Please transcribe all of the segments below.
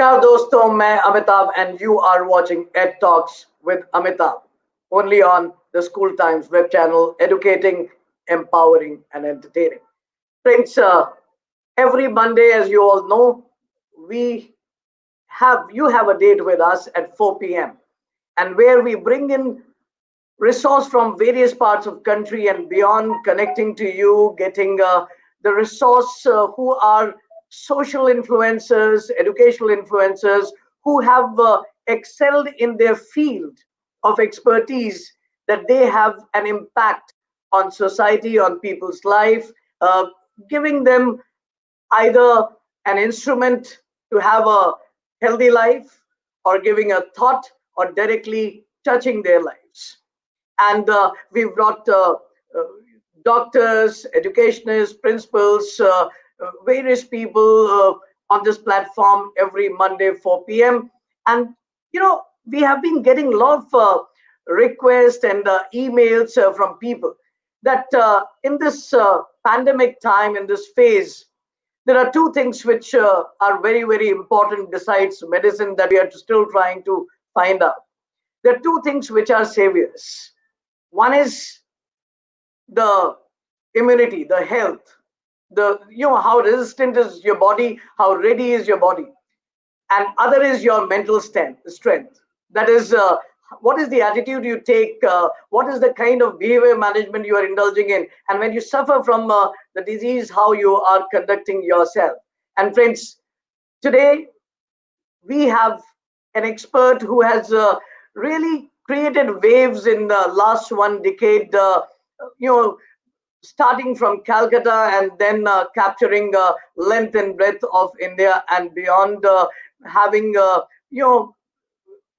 नमस्कार दोस्तों, मैं Amitabh and you are watching Ed Talks with Amitabh, only on the School Times web channel, educating, empowering and entertaining. Friends, every Monday, as you all know, we you have a date with us at 4 p.m. and where we bring in resource from various parts of country and beyond, connecting to you, getting the resource who are social influencers, educational influencers who have excelled in their field of expertise, that they have an impact on society, on people's life, giving them either an instrument to have a healthy life, or giving a thought, or directly touching their lives. And we've brought doctors, educationists, principals, various people on this platform every Monday 4 p.m. And we have been getting a lot of requests and emails from people that in this pandemic time, in this phase, there are two things which are very, very important besides medicine that we are still trying to find out. There are two things which are saviors. One is the immunity, the health, how resistant is your body, how ready is your body, and other is your mental strength. That is, what is the attitude you take, what is the kind of behavior management you are indulging in, and when you suffer from the disease, how you are conducting yourself. And friends, today we have an expert who has really created waves in the last one decade, you know, starting from Calcutta and then capturing length and breadth of India and beyond, having,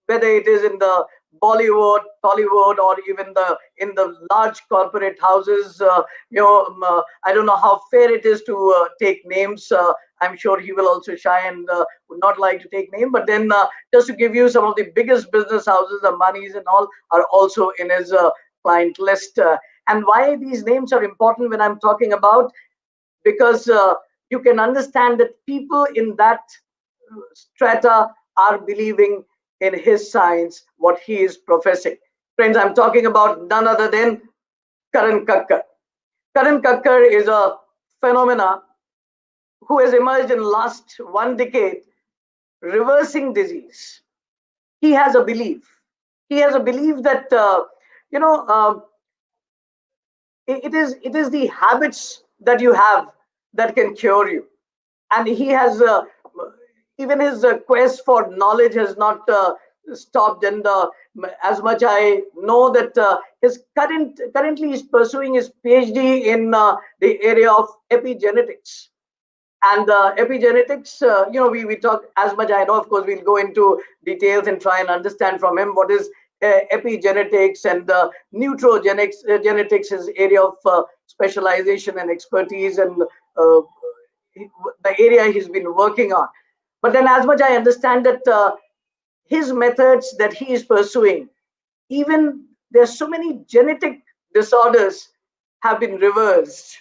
whether it is in the Bollywood, Tollywood, or even in the large corporate houses. I don't know how fair it is to take names. I'm sure he will also shy and would not like to take name. But then, just to give you some of the biggest business houses, the monies and all are also in his client list. And why these names are important when I'm talking about, because you can understand that people in that strata are believing in his science, what he is professing. Friends, I'm talking about none other than Karan Kakkad. Karan Kakkad is a phenomena who has emerged in the last one decade, reversing disease. He has a belief. He has a belief that it is the habits that you have that can cure you. And he has even his quest for knowledge has not stopped. And as much I know that his currently is pursuing his PhD in the area of epigenetics. And epigenetics, we talk, as much I know, of course, we'll go into details and try and understand from him what is epigenetics, and genetics is area of specialization and expertise, and the area he's been working on. But then, as much I understand that his methods that he is pursuing, even there's so many genetic disorders have been reversed.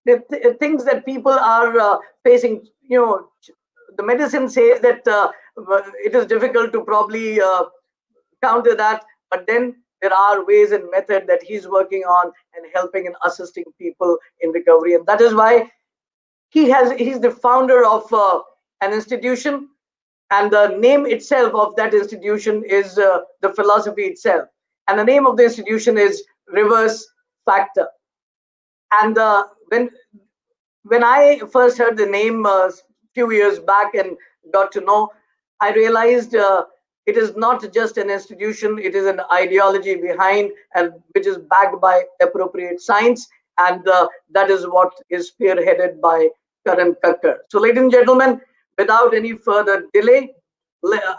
The things that people are facing, the medicine says that it is difficult to probably counter that, but then there are ways and method that he's working on and helping and assisting people in recovery. And that is why he's the founder of an institution, and the name itself of that institution is the philosophy itself, and the name of the institution is Reverse Factor. And when I first heard the name a few years back and got to know, I realized it is not just an institution, it is an ideology behind, and which is backed by appropriate science, and that is what is spearheaded by Karan Kakkad. So, ladies and gentlemen, without any further delay,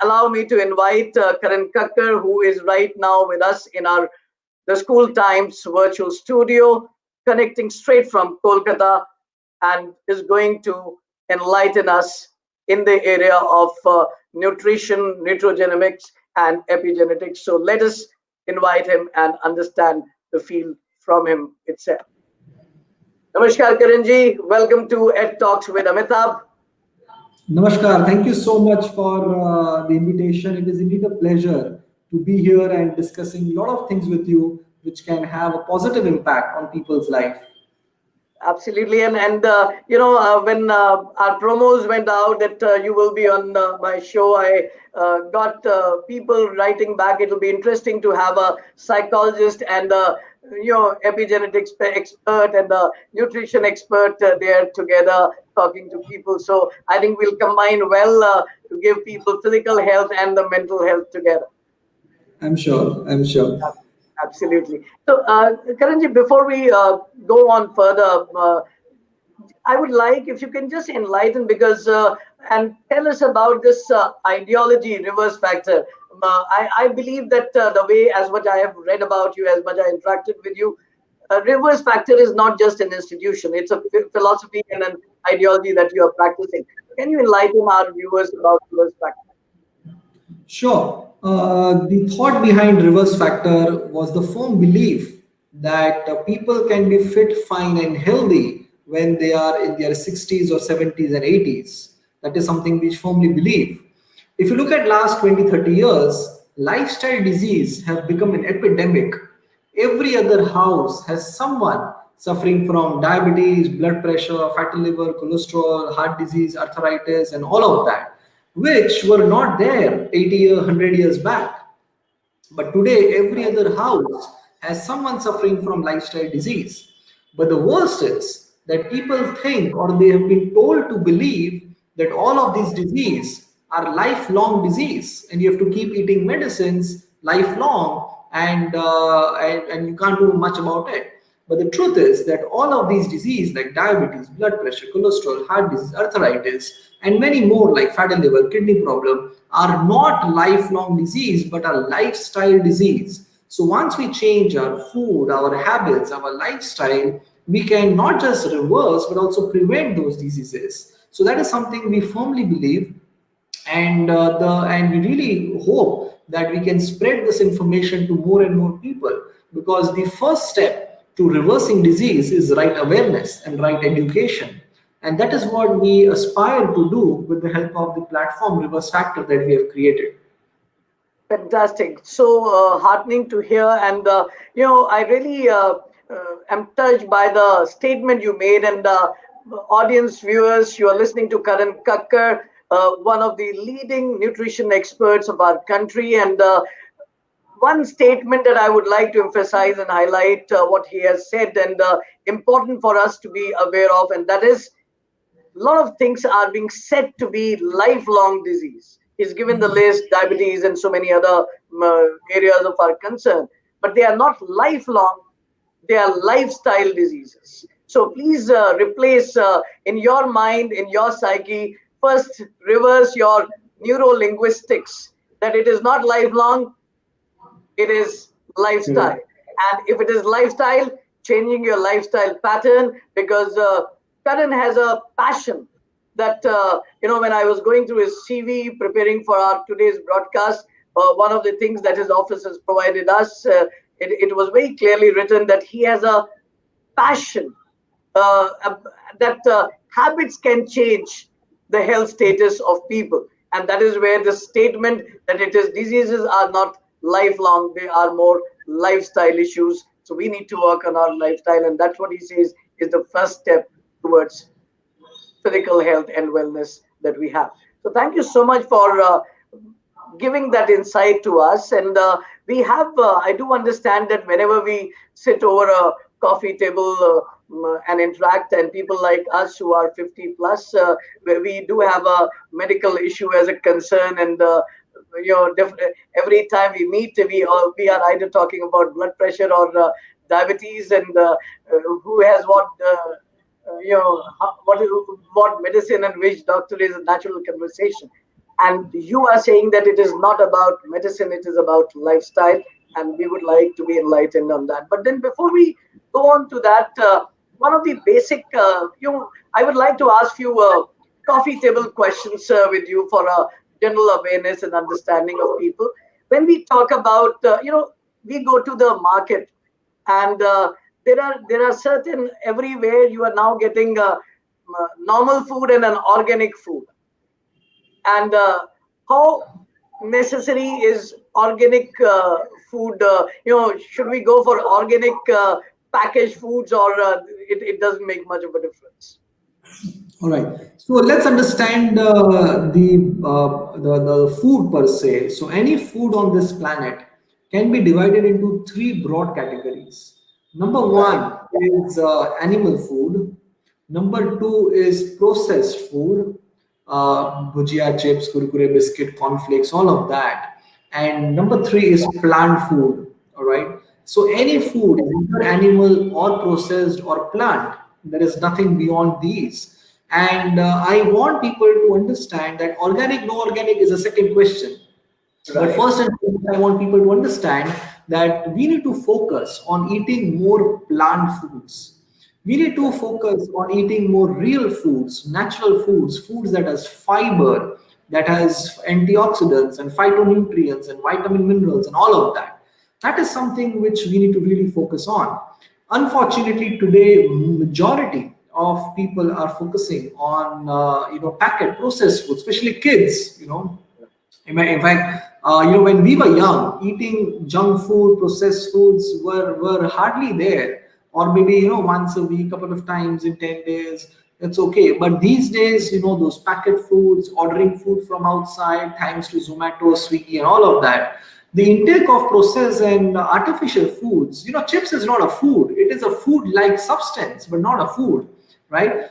allow me to invite Karan Kakkad, who is right now with us in the School Times virtual studio, connecting straight from Kolkata, and is going to enlighten us in the area of nutrition, Nutrigenomics, and epigenetics. So let us invite him and understand the field from him itself. Namaskar, Karan ji. Welcome to Ed Talks with Amitabh. Namaskar. Thank you so much for the invitation. It is indeed a pleasure to be here and discussing a lot of things with you, which can have a positive impact on people's life. Absolutely, and when our promos went out that you will be on my show, I got people writing back. It'll be interesting to have a psychologist and epigenetics expert and a nutrition expert there together talking to people. So I think we'll combine well to give people physical health and the mental health together. I'm sure. I'm sure. Absolutely. So, Karanji, before we go on further, I would like if you can just enlighten because and tell us about this ideology reverse factor. I believe that the way, as much I have read about you, as much I interacted with you, reverse factor is not just an institution; it's a philosophy and an ideology that you are practicing. Can you enlighten our viewers about reverse factor? Sure. The thought behind reverse factor was the firm belief that people can be fit, fine, and healthy when they are in their 60s or 70s and 80s. That is something we firmly believe. If you look at last 20, 30 years, lifestyle disease have become an epidemic. Every other house has someone suffering from diabetes, blood pressure, fatty liver, cholesterol, heart disease, arthritis, and all of that, which were not there 80 years, 100 years back. But today, every other house has someone suffering from lifestyle disease. But the worst is that people think or they have been told to believe that all of these diseases are lifelong disease and you have to keep eating medicines lifelong and you can't do much about it. But the truth is that all of these diseases like diabetes, blood pressure, cholesterol, heart disease, arthritis, and many more like fatty liver, kidney problem are not lifelong disease but a lifestyle disease. So once we change our food, our habits, our lifestyle, we can not just reverse but also prevent those diseases. So that is something we firmly believe, and we really hope that we can spread this information to more and more people, because the first step to reversing disease is right awareness and right education, and that is what we aspire to do with the help of the platform reverse factor that we have created. Fantastic. So heartening to hear. And, I really am touched by the statement you made. And audience viewers, you are listening to Karan Kakkad, one of the leading nutrition experts of our country. And one statement that I would like to emphasize and highlight what he has said and important for us to be aware of. And that is a lot of things are being said to be lifelong disease. He's given the list, diabetes and so many other areas of our concern, but they are not lifelong. They are lifestyle diseases. So please replace in your mind, in your psyche, first reverse your neuro linguistics that it is not lifelong, it is lifestyle. Correct. And if it is lifestyle, changing your lifestyle pattern, because Karan has a passion that when I was going through his CV preparing for our today's broadcast, one of the things that his office has provided us, it was very clearly written that he has a passion uh, uh, that habits can change the health status of people. And that is where the statement that it is diseases are not lifelong, they are more lifestyle issues. So we need to work on our lifestyle. And that's what he says is the first step towards physical health and wellness that we have. So thank you so much for giving that insight to us. And we have, I do understand that whenever we sit over a coffee table and interact, and people like us who are 50 plus, where we do have a medical issue as a concern. And every time we meet, we are either talking about blood pressure or diabetes and who has what. What medicine and which doctor is a natural conversation, and you are saying that it is not about medicine, it is about lifestyle, and we would like to be enlightened on that. But then before we go on to that, one of the basic I would like to ask you coffee table questions with you for a general awareness and understanding of people. When we talk about we go to the market, and there are certain, everywhere you are now getting normal food and an organic food. and how necessary is organic food? Should we go for organic packaged foods, or it doesn't make much of a difference? All right. So let's understand the food per se. So any food on this planet can be divided into three broad categories. Number Right. one is animal food. Number two is processed food, bhujia chips, kurkure biscuit, cornflakes, all of that. And number three is plant food. All right. So any Okay. food, either animal or processed or plant, there is nothing beyond these. And I want people to understand that organic, no organic is a second question. But Right. first and foremost, I want people to understand that we need to focus on eating more plant foods. We need to Right. focus on eating more real foods, natural foods, foods that has fiber, that has antioxidants and phytonutrients and vitamin minerals and all of that. That is something which we need to really focus on. Unfortunately, today majority of people are focusing on packet processed food, especially kids. In fact, when we were young, eating junk food, processed foods were hardly there, or maybe once a week, couple of times in 10 days. It's okay. But these days, those packet foods, ordering food from outside, thanks to Zomato, Swiggy, and all of that. The intake of processed and artificial foods, chips is not a food. It is a food-like substance, but not a food, right?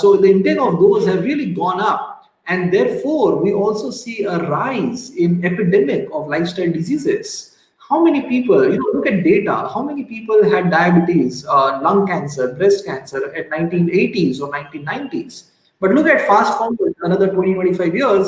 So the intake of those have really gone up, and therefore we also see a rise in epidemic of lifestyle diseases. How many people, look at data, how many people had diabetes, lung cancer, breast cancer at 1980s or 1990s? But look at fast forward another 20, 25 years,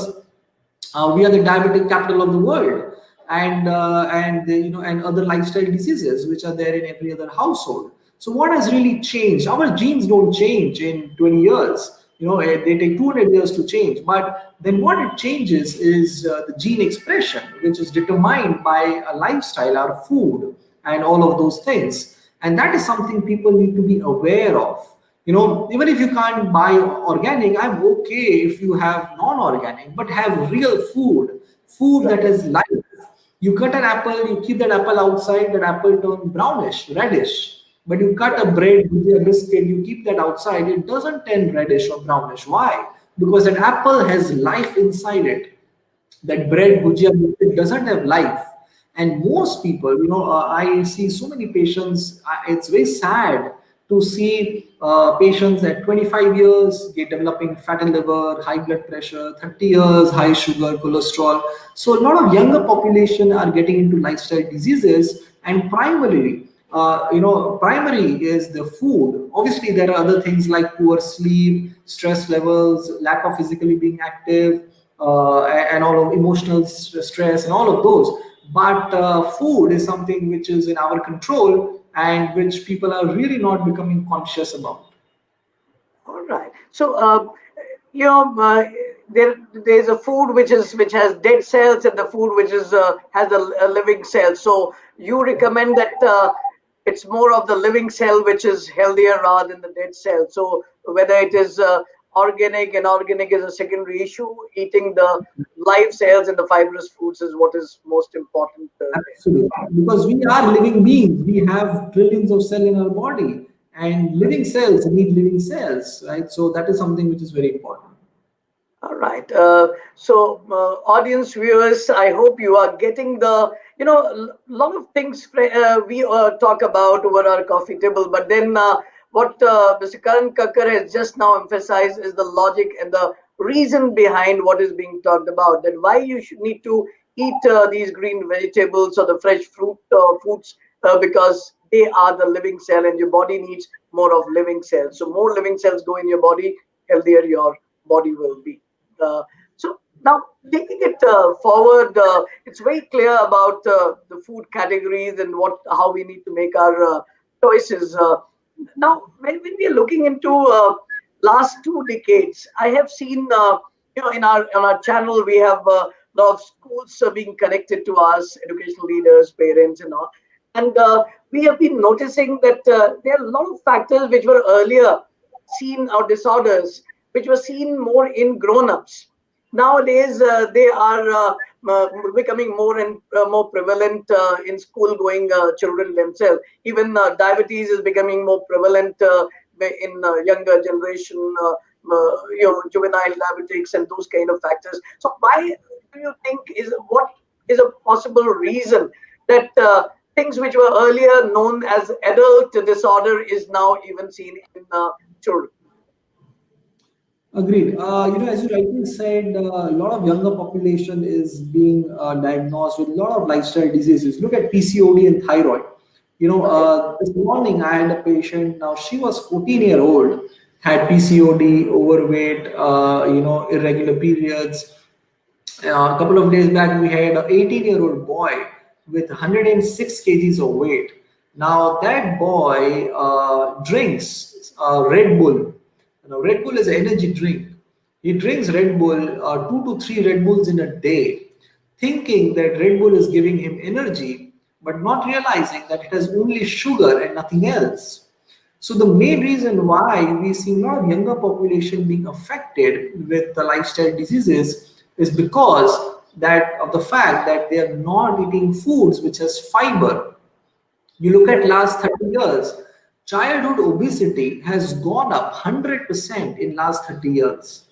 we are the diabetic capital of the world, and other lifestyle diseases which are there in every other household. So what has really changed? Our genes don't change in 20 years. They take 200 years to change. But then what it changes is the gene expression, which is determined by a lifestyle, our food, and all of those things. And that is something people need to be aware of. Even if you can't buy organic, I'm okay if you have non-organic, but have real food that Right. is life. You cut an apple, you keep that apple outside, that apple turn brownish, reddish. But you cut a Right. bread, a biscuit, you keep that outside, it doesn't turn reddish or brownish. Why? Because that apple has life inside it. That bread, bhujia, it doesn't have life. And most people, I see so many patients, it's very sad to see patients at 25 years get developing fatty liver, high blood pressure, 30 years, high sugar, cholesterol. So a lot of younger population are getting into lifestyle diseases, and primary is the food. Obviously there are other things like poor sleep, stress levels, lack of physically being active, and all of emotional stress and all of those. But food is something which is in our control and which people are really not becoming conscious about. All right. So, you know, uh, there's a food which has dead cells, and the food which is has a living cell. So, you recommend that it's more of the living cell which is healthier rather than the dead cell. So, whether it is organic and organic is a secondary issue. Eating the live cells and the fibrous foods is what is most important there. Absolutely. Because we are living beings. We have trillions of cells in our body. And living cells need living cells, right? So that is something which is very important. All right. Audience viewers, I hope you are getting lot of things we talk about over our coffee table. But then, what Mr. Karan Kakkad has just now emphasized is the logic and the reason behind what is being talked about. That why you should need to eat these green vegetables or the fresh fruits, because they are the living cell, and your body needs more of living cells. So more living cells go in your body, healthier your body will be. So now taking it forward, it's very clear about the food categories and how we need to make our choices. Now, when we are looking into last 2 decades, I have seen in our channel we have a lot of schools being connected to us, educational leaders, parents, and all, and we have been noticing that there are a lot of factors which were earlier seen, or disorders which were seen more in grown-ups. Nowadays they are becoming more and more prevalent in school going children themselves. Even diabetes is becoming more prevalent in younger generation, juvenile diabetics and those kind of factors. So why do you think, is what is a possible reason that things which were earlier known as adult disorder is now even seen in children? Agreed. As you rightly said, a lot of younger population is being diagnosed with a lot of lifestyle diseases. Look at PCOD and thyroid. Okay. This morning I had a patient. Now she was 14-year-old, had PCOD, overweight, irregular periods. A couple of days back, we had an 18-year-old boy with 106 kgs of weight. Now, that boy drinks Red Bull. Red Bull is an energy drink. He drinks Red Bull, 2 to 3 Red Bulls in a day, thinking that Red Bull is giving him energy, but not realizing that it has only sugar and nothing else. So the main reason why we see a lot of younger population being affected with the lifestyle diseases is because that of the fact that they are not eating foods which has fiber. You look at last 30 years, childhood obesity has gone up 100% in last 30 years.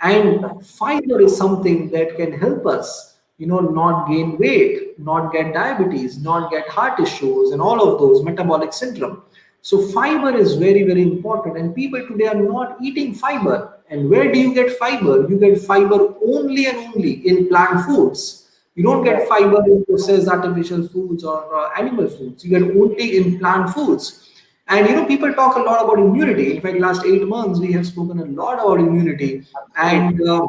And fiber is something that can help us, not gain weight, not get diabetes, not get heart issues, and all of those metabolic syndrome. So fiber is very, very important, and people today are not eating fiber. And where do you get fiber? You get fiber only and only in plant foods. You don't get Right. fiber in processed artificial foods or animal foods. You get only in plant foods. And people talk a lot about immunity. In fact, last 8 months we have spoken a lot about immunity, and Absolutely.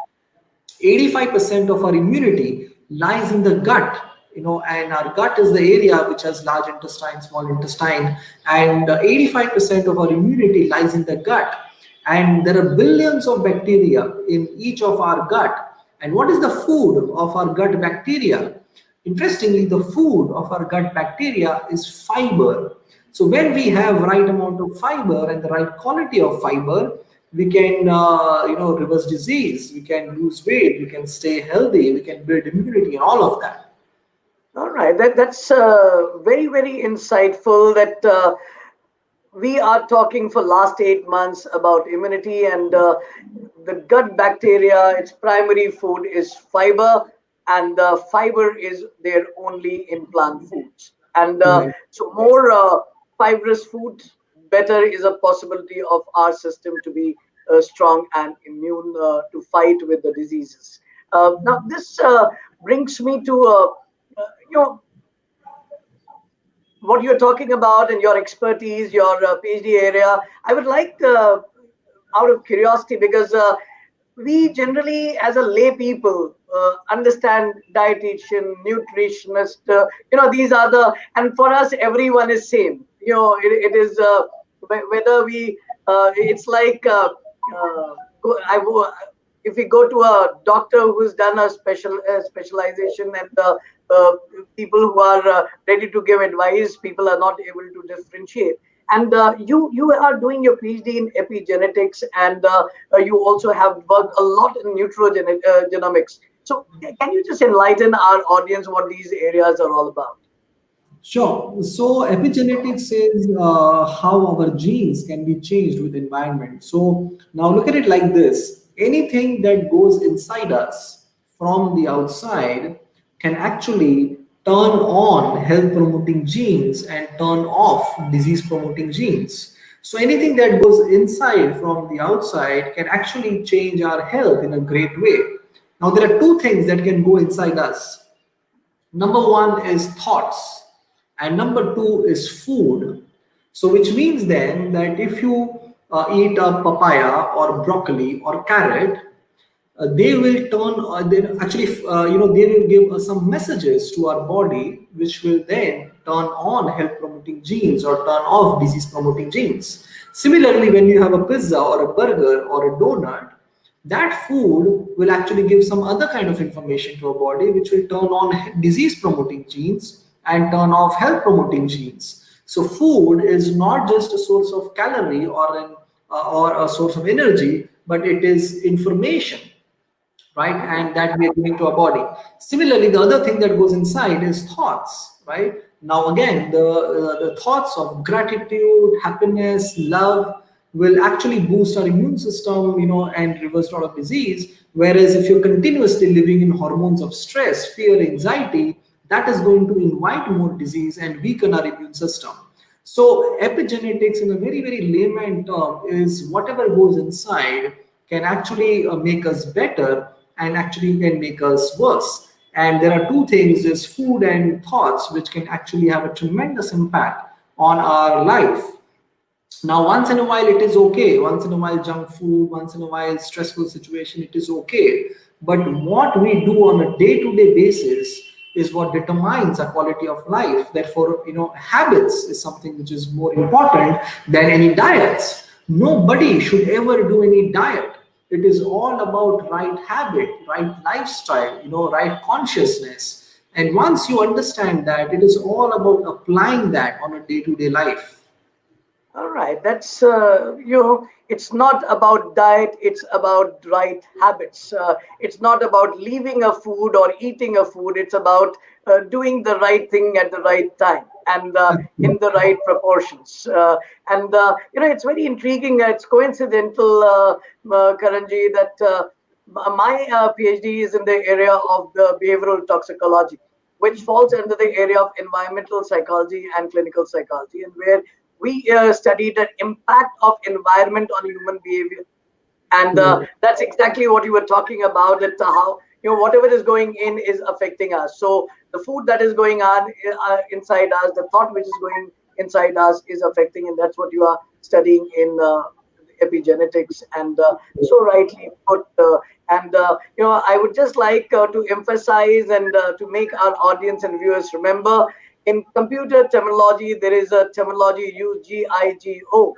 85% of our immunity lies in the gut. And our gut is the area which has large intestine, small intestine, and 85% of our immunity lies in the gut. And there are billions of bacteria in each of our gut. And what is the food of our gut bacteria? Interestingly, the food of our gut bacteria is fiber. So when we have right amount of fiber and the right quality of fiber, we can reverse disease, we can lose weight, we can stay healthy, we can build immunity, and all of that. All right, that's very, very insightful. That we are talking for last 8 months about immunity and the gut bacteria. Its primary food is fiber, and fiber is there only in plant foods. And Right. so, more fibrous food, better is a possibility of our system to be strong and immune to fight with the diseases. Now, this brings me to you know what you're talking about and your expertise, your PhD area. I would like, out of curiosity, because we generally, as a lay people, understand dietitian, nutritionist. These are the, and for us, everyone is same. It is whether we. It's like go, I, wo- if we go to a doctor who's done a specialization, and uh, people who are ready to give advice, people are not able to differentiate. And you are doing your PhD in epigenetics, and you also have worked a lot in nutrigenomics. So can you just enlighten our audience what these areas are all about? Sure. So epigenetics is how our genes can be changed with environment. So now look at it like this. Anything that goes inside us from the outside can actually turn on health promoting genes and turn off disease promoting genes. So anything that goes inside from the outside can actually change our health in a great way. Now there are two things that can go inside us. Number one is thoughts, and number two is food. So, which means then that if you eat a papaya or broccoli or carrot, they will turn they actually they will give us some messages to our body which will then turn on health promoting genes or turn off disease promoting genes. Similarly, when you have a pizza or a burger or a donut, that food will actually give some other kind of information to our body which will turn on disease promoting genes and turn off health promoting genes. So food is not just a source of calorie or a source of energy, but it is information. right? And that we are giving to our body. Similarly, the other thing that goes inside is thoughts, right? Now, again, the thoughts of gratitude, happiness, love will actually boost our immune system, and reverse a lot of disease. Whereas if you're continuously living in hormones of stress, fear, anxiety, that is going to invite more disease and weaken our immune system. So epigenetics, in a very, very layman term, is whatever goes inside can actually make us better and actually can make us worse. And there are two things: is food and thoughts, which can actually have a tremendous impact on our life. Now, once in a while, it is okay. Once in a while, junk food, once in a while, stressful situation, it is okay. But what we do on a day-to-day basis is what determines our quality of life. Therefore, habits is something which is more important than any diets. Nobody should ever do any diet. It is all about right habit, right lifestyle, right consciousness. And once you understand that, it is all about applying that on a day-to-day life. All right, that's it's not about diet, it's about right habits. It's not about leaving a food or eating a food, it's about doing the right thing at the right time and in the right proportions. And it's very intriguing. It's coincidental, Karanji, that my PhD is in the area of the behavioral toxicology, which falls under the area of environmental psychology and clinical psychology, and where we study the impact of environment on human behavior. And Correct. that's exactly what you were talking about, that how whatever is going in is affecting us. So the food that is going on inside us, the thought which is going inside us is affecting, and that's what you are studying in epigenetics, and so rightly put. And I would just like to emphasize and to make our audience and viewers remember, in computer terminology, there is a terminology used, GIGO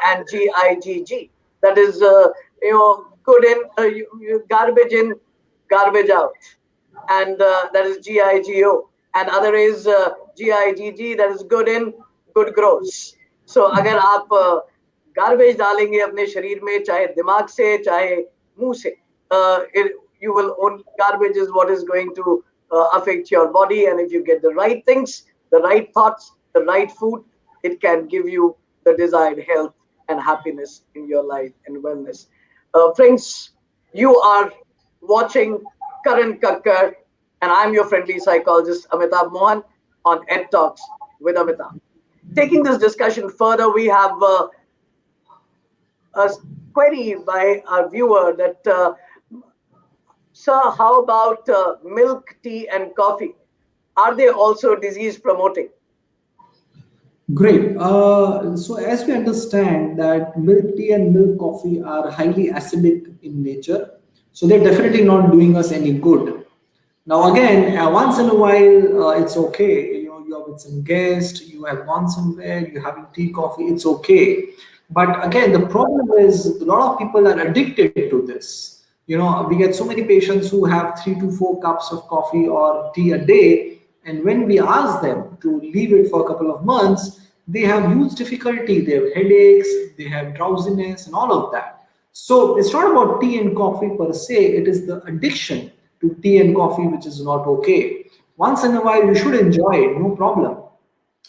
and GIGG. That is, good in, garbage in, garbage out, and that is GIGO. And other is GIGG, that is good in, good grows. So अगर आप garbage डालेंगे अपने शरीर में, चाहे दिमाग से चाहे मुंह से, you will own garbage is what is going to affect your body. And if you get the right things, the right thoughts, the right food, it can give you the desired health and happiness in your life and wellness. Friends, you are watching Karan Kakkad, and I'm your friendly psychologist, Amitabh Mohan, on Ed Talks with Amitabh. Taking this discussion further, we have a query by a viewer that, sir, how about milk, tea, and coffee? Are they also disease promoting? Great. So as we understand that milk tea and milk coffee are highly acidic in nature, so they're definitely not doing us any good. Now again, once in a while, it's okay. You're with some guest, you have gone somewhere, you're having tea, coffee, it's okay. But again, the problem is a lot of people are addicted to this. We get so many patients who have 3 to 4 cups of coffee or tea a day, and when we ask them to leave it for a couple of months, they have huge difficulty. They have headaches, they have drowsiness, and all of that. So it's not about tea and coffee per se, it is the addiction to tea and coffee which is not okay. Once in a while, you should enjoy it, no problem.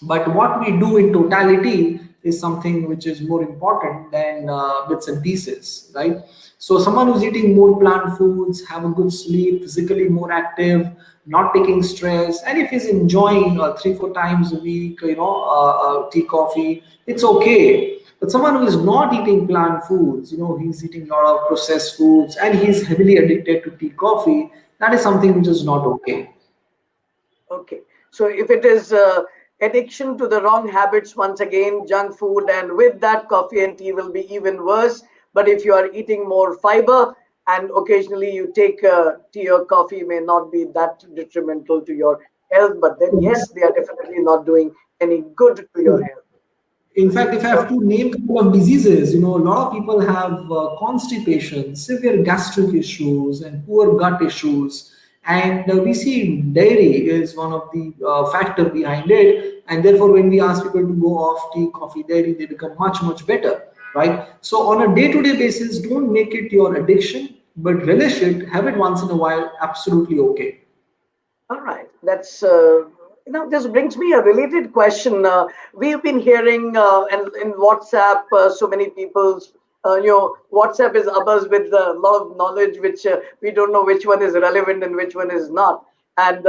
But what we do in totality is something which is more important than bits and pieces, right? So someone who's eating more plant foods, have a good sleep, physically more active, not taking stress, and if he's enjoying 3 4 times a week, tea, coffee, it's okay. But someone who is not eating plant foods, he's eating a lot of processed foods and he's heavily addicted to tea, coffee, that is something which is not okay. Okay. So if it is addiction to the wrong habits, once again, junk food, and with that, coffee and tea will be even worse. But if you are eating more fiber and occasionally you take tea or coffee, may not be that detrimental to your health. But then, yes, they are definitely not doing any good to your health. In fact, if I have to name a couple of diseases, a lot of people have constipation, severe gastric issues, and poor gut issues. And we see dairy is one of the factor behind it. And therefore, when we ask people to go off tea, coffee, dairy, they become much, much better, right? So on a day-to-day basis, don't make it your addiction. but relish it, have it once in a while, absolutely okay. All right, that's this brings me a related question. We've been hearing and in WhatsApp, so many people's WhatsApp is abuzz with a lot of knowledge, which we don't know which one is relevant and which one is not. And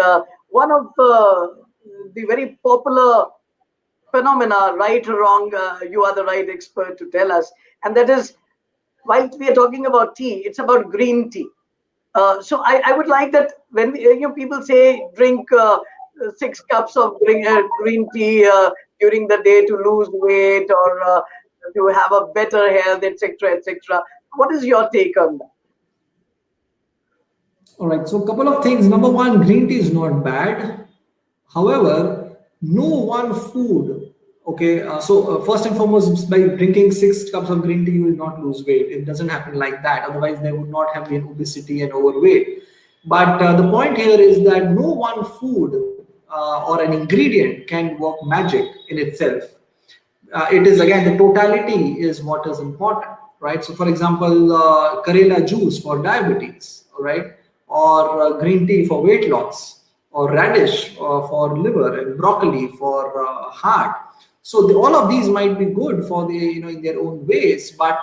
one of the very popular phenomena, right or wrong, you are the right expert to tell us, and that is, while we are talking about tea, it's about green tea. So I would like that when people say drink 6 cups of green tea during the day to lose weight or to have a better health, etc., etc. What is your take on that? All right, so a couple of things. Number one, green tea is not bad. However, no one food, okay, first and foremost, by drinking 6 cups of green tea, you will not lose weight. It doesn't happen like that. Otherwise, there would not have been obesity and overweight. But the point here is that no one food or an ingredient can work magic in itself. It is again the totality is what is important, right? So for example, karela juice for diabetes, all right, or green tea for weight loss, or radish for liver, and broccoli for heart. So all of these might be good for the in their own ways, but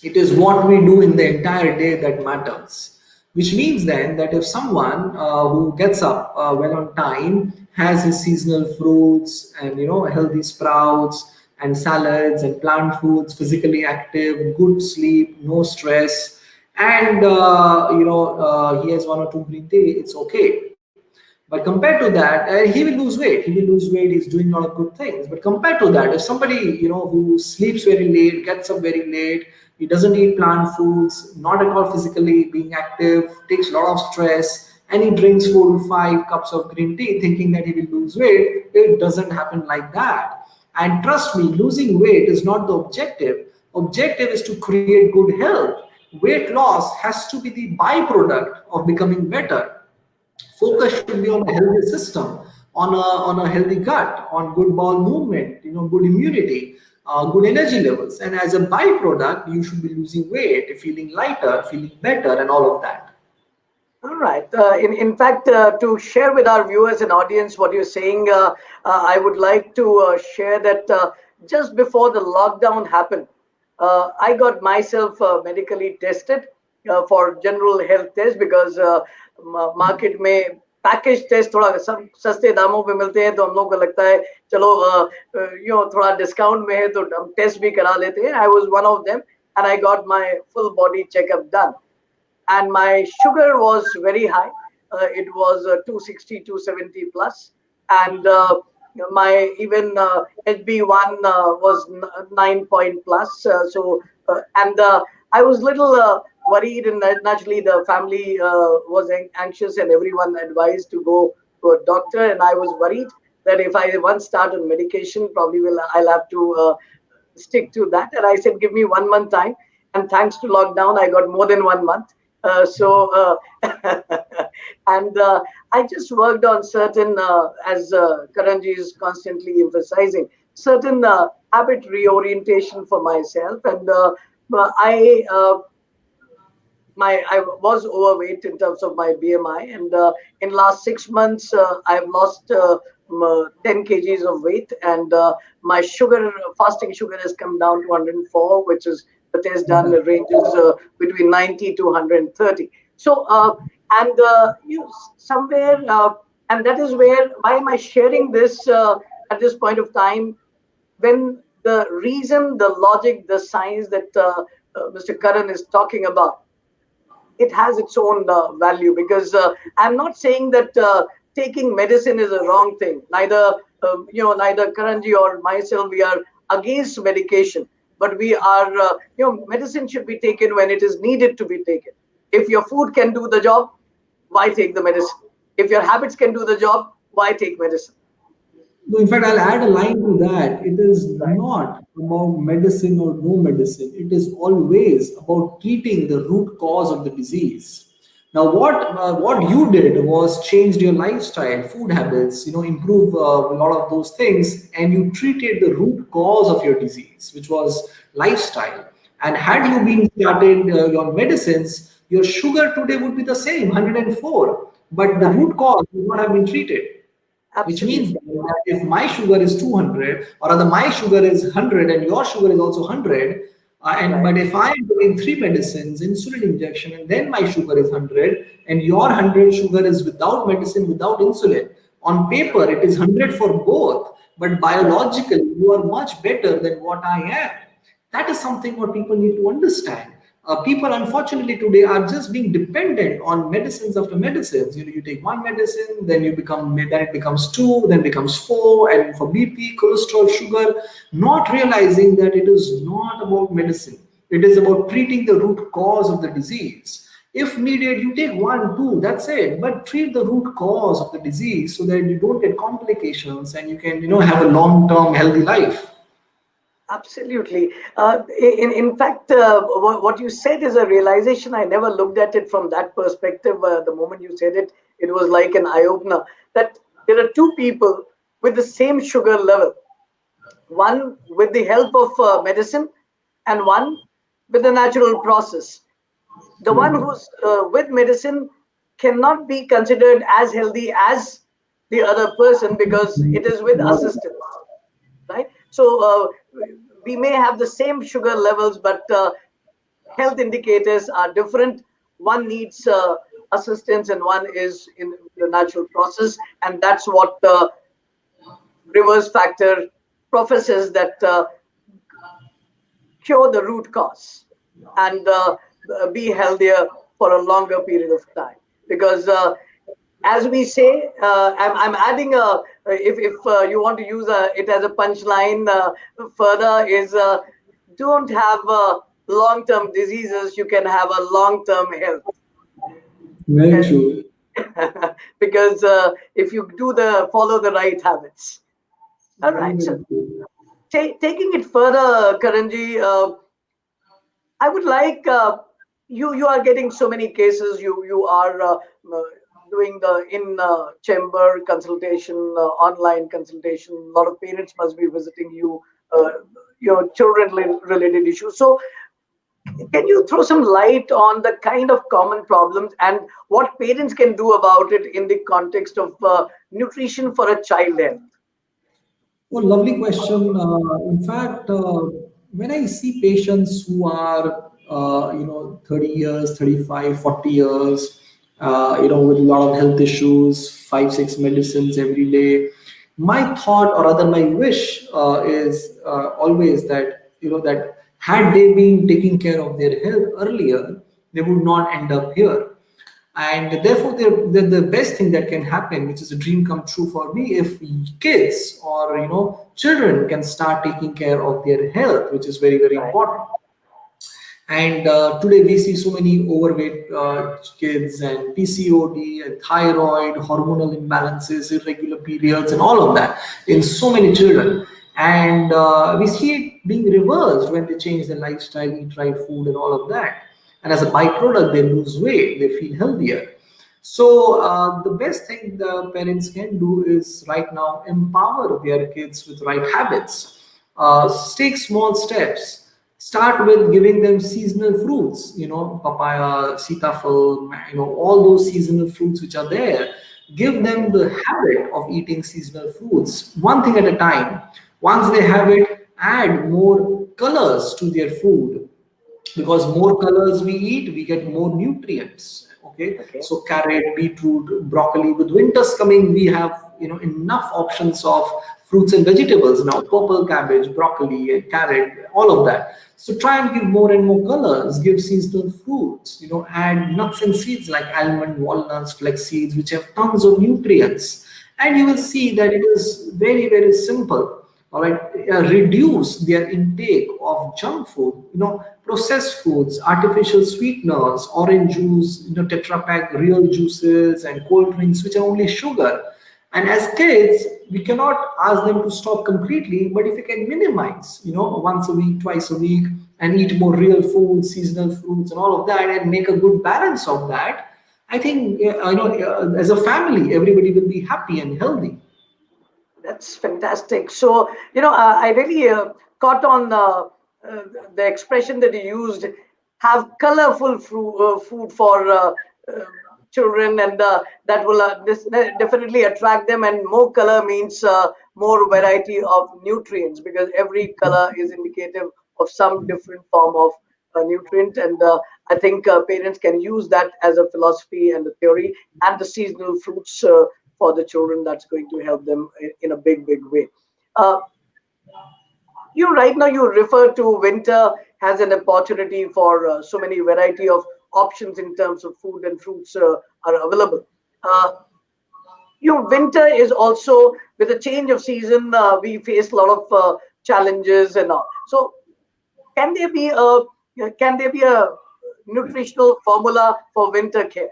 it is what we do in the entire day that matters. Which means then that if someone who gets up well on time has his seasonal fruits and healthy sprouts and salads and plant foods, physically active, good sleep, no stress, and he has one or two green tea, it's okay. But compared to that, he will lose weight. He will lose weight. He's doing a lot of good things. But compared to that, if somebody who sleeps very late, gets up very late, he doesn't eat plant foods, not at all physically being active, takes a lot of stress, and he drinks 4 to 5 cups of green tea, thinking that he will lose weight, it doesn't happen like that. And trust me, losing weight is not the objective. Objective is to create good health. Weight loss has to be the byproduct of becoming better. Focus should be on a healthy system, on a healthy gut, on good bowel movement, good immunity, good energy levels, and as a byproduct you should be losing weight, feeling lighter, feeling better, and all of that. All right. In fact, to share with our viewers and audience what you're saying, I would like to share that just before the lockdown happened, I got myself medically tested for general health test because market में package test थोड़ा सब सस्ते दामों पे मिलते हैं, तो हम लोग को लगता है चलो थोड़ा डिस्काउंट में है तो हम टेस्ट भी करा लेते हैं. I was one of them and I got my full body checkup done. And my sugar was very high. It was 260, 270 plus, and my even HB1 was 9 point plus. And I was little worried, and naturally the family was anxious, and everyone advised to go to a doctor. And I was worried that if I once start on medication, probably I'll have to stick to that. And I said, give me 1 month time. And thanks to lockdown, I got more than 1 month. And I just worked on certain, as Karanji is constantly emphasizing, certain habit reorientation for myself. And I I was overweight in terms of my BMI, and in last 6 months I've lost 10 kgs of weight, and my fasting sugar has come down to 104, which is the test done ranges between 90 to 130. So and somewhere and that is where, why am I sharing this at this point of time, when the reason, the logic, the science that Mr. Karan is talking about, it has its own value. Because I'm not saying that taking medicine is a wrong thing. Neither neither Karanji or myself, we are against medication, but we are medicine should be taken when it is needed to be taken. If your food can do the job, why take the medicine? If your habits can do the job, why take medicine? No, in fact, I'll add a line to that. It is Right. not about medicine or no medicine. It is always about treating the root cause of the disease. Now, what you did was changed your lifestyle, food habits, improve a lot of those things, and you treated the root cause of your disease, which was lifestyle. And had you been started on medicines, your sugar today would be the same, 104, but the Right. root cause would not have been treated, which means Absolutely. that if my sugar is 200, or rather my sugar is 100 and your sugar is also 100, and Right. but if I am doing three medicines, insulin injection, and then my sugar is 100, and your 100 sugar is without medicine, without insulin, on paper Right. it is 100 for both, but Right. biologically you are much better than what I am. That is something what people need to understand. People, unfortunately, today are just being dependent on medicines after medicines. You take one medicine, then it becomes two, then becomes four, and for BP, cholesterol, sugar, not realizing that it is not about medicine. It is about treating the root cause of the disease. If needed, you take one, two, that's it. But treat the root cause of the disease so that you don't get complications and you can, have a long-term healthy life. Absolutely. In fact, what you said is a realization. I never looked at it from that perspective. The moment you said it, it was like an eye opener that there are two people with the same sugar level, one with the help of medicine and one with the natural process. The one Correct. who's with medicine cannot be considered as healthy as the other person because it is with assistance, right? So we may have the same sugar levels, but health indicators are different. One needs assistance and one is in the natural process, and that's what reverse factor professes, that cure the root cause and be healthier for a longer period of time. Because as we say, I'm adding if you want to use it as a punchline further, is don't have long-term diseases, you can have a long-term health. Very Okay? true. Because if you do the follow the right habits. All Very, right. So very true. taking it further, Karanji, I would like you are getting so many cases. You are doing the in chamber consultation, online consultation. A lot of parents must be visiting you. Uh, your children related issues. So, can you throw some light on the kind of common problems and what parents can do about it in the context of nutrition for a child health? Well, lovely question. In fact, when I see patients who are, 30 years, 35, 40 years, with a lot of health issues, five, six medicines every day, my thought or rather my wish is always that, that had they been taking care of their health earlier, they would not end up here. And therefore the best thing that can happen, which is a dream come true for me, if kids or children can start taking care of their health, which is very, very Right. important. And today we see so many overweight kids and PCOD and thyroid, hormonal imbalances, irregular periods, and all of that in so many children. And we see it being reversed when they change their lifestyle, eat right food, and all of that. And as a byproduct, they lose weight, they feel healthier. So the best thing the parents can do is right now empower their kids with right habits. Take small steps. Start with giving them seasonal fruits, papaya, sitafal, all those seasonal fruits which are there. Give them the habit of eating seasonal fruits, one thing at a time. Once they have it, add more colors to their food, because more colors we eat, we get more nutrients. Okay, Okay. so carrot, beetroot, broccoli. With winters coming, we have enough options of fruits and vegetables now: purple cabbage, broccoli, and carrot, all of that. So try and give more and more colors. Give seasonal fruits. Add nuts and seeds like almond, walnuts, flax seeds, which have tons of nutrients. And you will see that it is very, very simple. All right, reduce their intake of junk food, processed foods, artificial sweeteners, orange juice, tetra pack real juices, and cold drinks which are only sugar. And as kids, we cannot ask them to stop completely, but if we can minimize, once a week, twice a week, and eat more real food, seasonal fruits, and all of that, and make a good balance of that, I think, as a family, everybody will be happy and healthy. That's fantastic. So, I really caught on the expression that you used. have colorful food for uh, children, and that will definitely attract them. And more color means more variety of nutrients, because every color is indicative of some different form of nutrient. And I think parents can use that as a philosophy and a theory, and the seasonal fruits for the children, that's going to help them in a big way. Uh, you right now you refer to winter as an opportunity for so many variety of options in terms of food and fruits are available. uh, winter is also, with a change of season, we face a lot of challenges and all. So can there be a nutritional formula for winter care?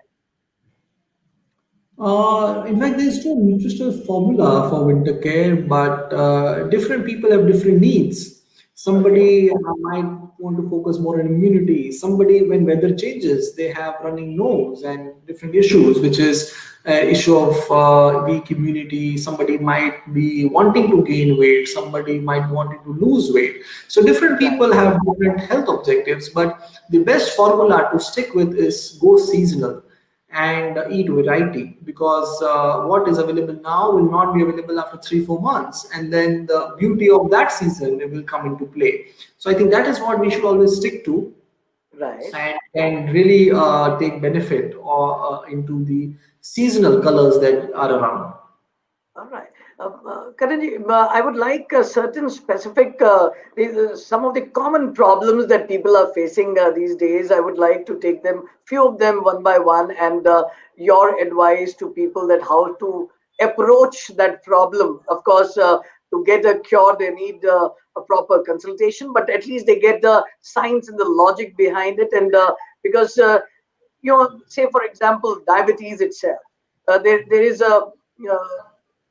In fact, there's no nutritional formula for winter care, but different people have different needs. Okay. Somebody might want to focus more on immunity. Somebody, when weather changes, they have running nose and different issues, which is issue of weak immunity. Somebody might be wanting to gain weight. Somebody might wanting to lose weight. So different Right. people have different health objectives, but the best formula to stick with is go seasonal and eat variety, because what is available now will not be available after 3 4 months, and then the beauty of that season will come into play. So I think that is what we should always stick to, Right. and really take benefit or into the seasonal colors that are around. All right. Karanji, I would like certain specific, some of the common problems that people are facing these days. I would like to take them, few of them one by one, and your advice to people that how to approach that problem. Of course, to get a cure, they need a proper consultation, but at least they get the science and the logic behind it. And because, say for example, diabetes itself, there is a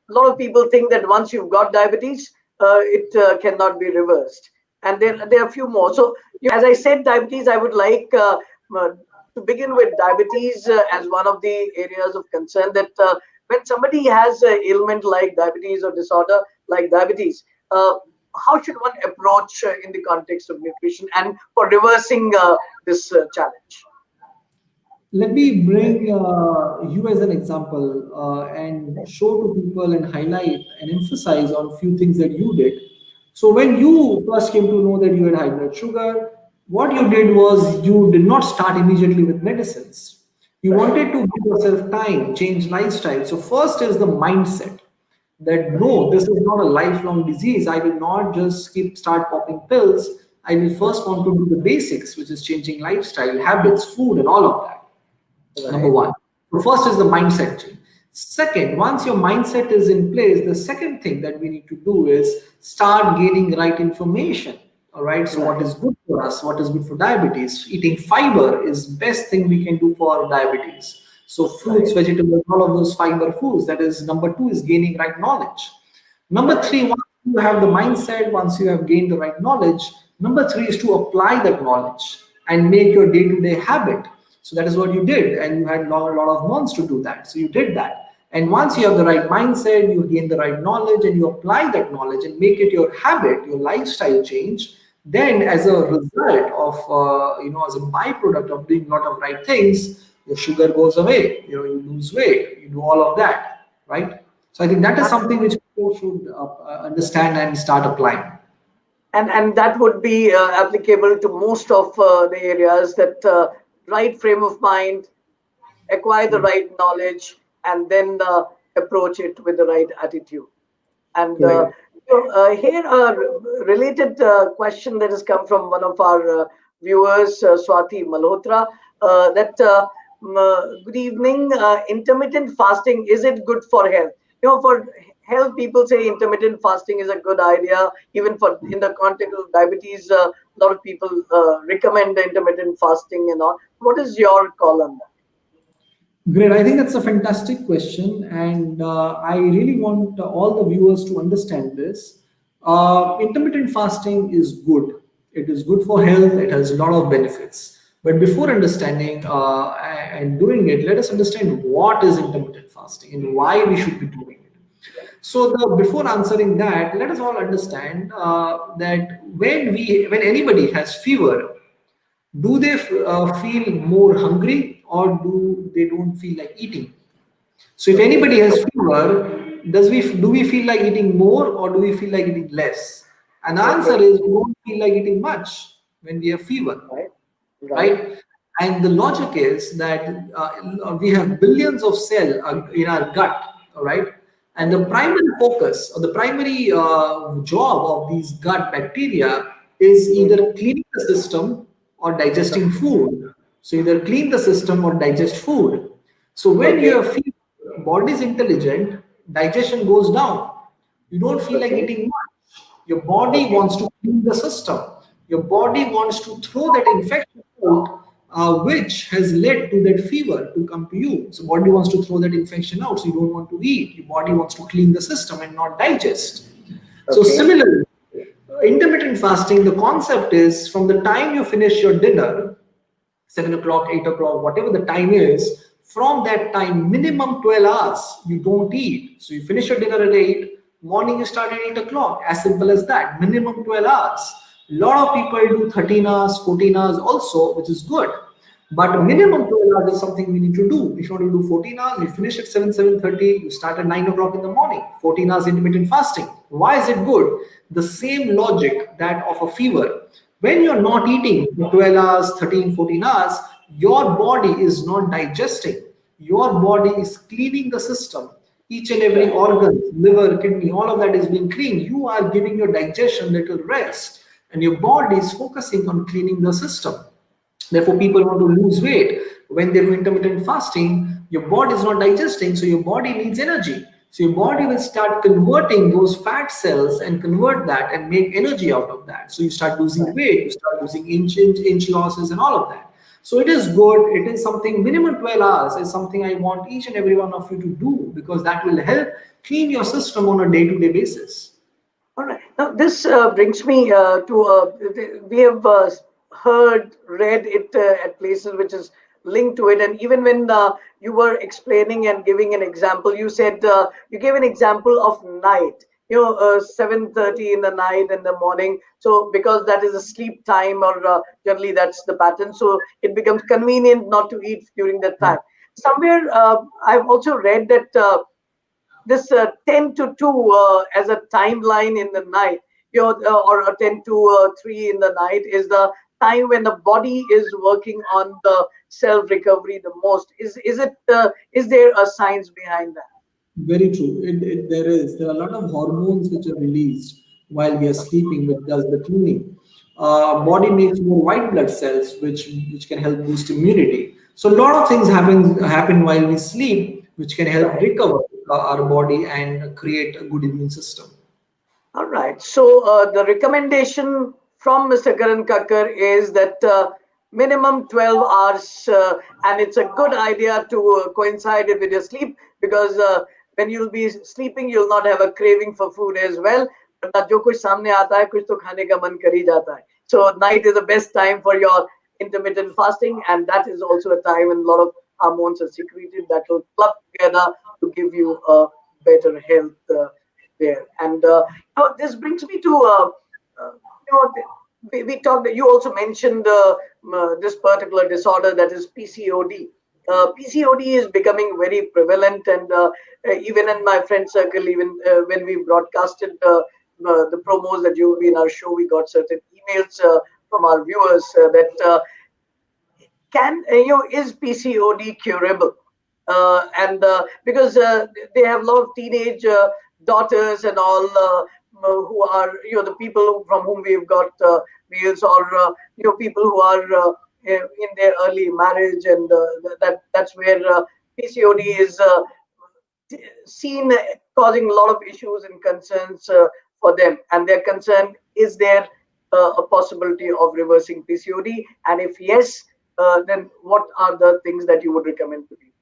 lot of people think that once you've got diabetes, it cannot be reversed. And there are a few more. So, as I said, diabetes, I would like uh, to begin with diabetes as one of the areas of concern, that when somebody has an ailment like diabetes or disorder like diabetes, how should one approach in the context of nutrition and for reversing this challenge? Let me bring you as an example and show to people and highlight and emphasize on a few things that you did. So, when you first came to know that you had high blood sugar, what you did was you did not start immediately with medicines. You Right, wanted to give yourself time, change lifestyle. So, first is the mindset that right, no, this is not a lifelong disease. I will not just keep start popping pills. I will first want to do the basics, which is changing lifestyle, habits, food, and all of that. Number right, one. So first is the mindset change. Second, once your mindset is in place, the second thing that we need to do is start gaining right information. All right. So what right, is good for us? What is good for diabetes? Eating fiber is best thing we can do for diabetes. So fruits, right, vegetables, all of those fiber foods. That is number two, is gaining right knowledge. Number right, three, once you have the mindset, once you have gained the right knowledge, number three is to apply that knowledge and make your day-to-day habit. So that is what you did, and you had lot of months to do that. So you did that. And once you have the right mindset, you gain the right knowledge, and you apply that knowledge and make it your habit, your lifestyle change. Then, as a result of as a byproduct of doing a lot of right things, your sugar goes away. You lose weight. You do all of that, right? So I think that is something which people should understand and start applying. and that would be applicable to most of the areas, that right frame of mind, acquire the Correct. right knowledge, and then approach it with the right attitude. And Correct. here a related question that has come from one of our viewers, Swati Malhotra, that good evening. Intermittent fasting, is it good for health? For health, people say intermittent fasting is a good idea. Even for in the context of diabetes, a lot of people recommend the intermittent fasting and all. What is your call on that? Great. I think that's a fantastic question, and I really want all the viewers to understand this. Intermittent fasting is good. It is good for health. It has a lot of benefits. But before understanding and doing it, let us understand what is intermittent fasting and why we should be doing it. So, before answering that, let us all understand that when anybody has fever, Do they feel more hungry, or do they don't feel like eating? So if Okay. anybody has fever, do we feel like eating more, or do we feel like eating less? And the answer Okay. is we don't feel like eating much when we have fever, Right. Right. right? And the logic is that we have billions of cells in our gut, all right? And Right. the primary focus or the primary job of these gut bacteria is Mm-hmm. either cleaning the system or digesting Okay. food. So either clean the system or digest food. So when you Okay. have fever, body is intelligent, digestion goes down. You don't feel like Okay. eating much. Your body Okay. wants to clean the system. Your body wants to throw that infection out, which has led to that fever to come to you. So body wants to throw that infection out. So you don't want to eat. Your body wants to clean the system and not digest. So Okay. similarly, intermittent fasting, the concept is from the time you finish your dinner, 7 o'clock, 8 o'clock, whatever the time is, from that time, minimum 12 hours, you don't eat. So you finish your dinner at 8, morning you start at 8 o'clock. As simple as that, minimum 12 hours. A lot of people do 13 hours, 14 hours also, which is good. But Okay. minimum 12 hours is something we need to do. If you want to do 14 hours, you finish at 7, 7:30, you start at 9 o'clock in the morning, 14 hours intermittent fasting. Why is it good? The same logic that of a fever. When you're not eating for 12 hours, 13, 14 hours, your body is not digesting. Your body is cleaning the system. Each and every Right. organ, liver, kidney, all of that is being cleaned. You are giving your digestion little rest, and your body is focusing on cleaning the system. Therefore, people want to lose weight. When they do intermittent fasting, your body is not digesting, so your body needs energy. So your body will start converting those fat cells and convert that and make energy out of that. So you start losing Right. weight, you start losing inch losses and all of that. So it is good. It is something minimum 12 hours is something I want each and every one of you to do, because that will help clean your system on a day-to-day basis. All right. Now, this brings me to we have heard, read it at places which is linked to it. And even when you were explaining and giving an example, you said you gave an example of night. 7:30 in the night and the morning. So because that is a sleep time, or generally that's the pattern. So it becomes convenient not to eat during that time. Somewhere I've also read that. This 10 to 2 as a timeline in the night, or 10 to 3 in the night is the time when the body is working on the self recovery the most. Is there a science behind that? Very true. There is. There are a lot of hormones which are released while we are sleeping, which does the cleaning. Body makes more white blood cells, which can help boost immunity. So a lot of things happen while we sleep, which can help Right. recover our body and create a good immune system. All right. So the recommendation from Mr. Karan Kakkar is that minimum 12 hours, and it's a good idea to coincide it with your sleep, because when you'll be sleeping, you'll not have a craving for food as well. वरना जो कुछ सामने आता है कुछ तो खाने का मन कर ही जाता है. So night is the best time for your intermittent fasting, and that is also a time when a lot of hormones are secreted that will club together to give you a better health there. And this brings me to we talked. You also mentioned this particular disorder, that is PCOD. PCOD is becoming very prevalent, and even in my friend circle, even when we broadcasted the promos that you'll be in our show, we got certain emails from our viewers that can is PCOD curable? And because they have a lot of teenage daughters and all, who are the people from whom we've got meals, or people who are in their early marriage, and that's where PCOD is seen causing a lot of issues and concerns for them. And their concern is there a possibility of reversing PCOD, and if yes, then what are the things that you would recommend to people?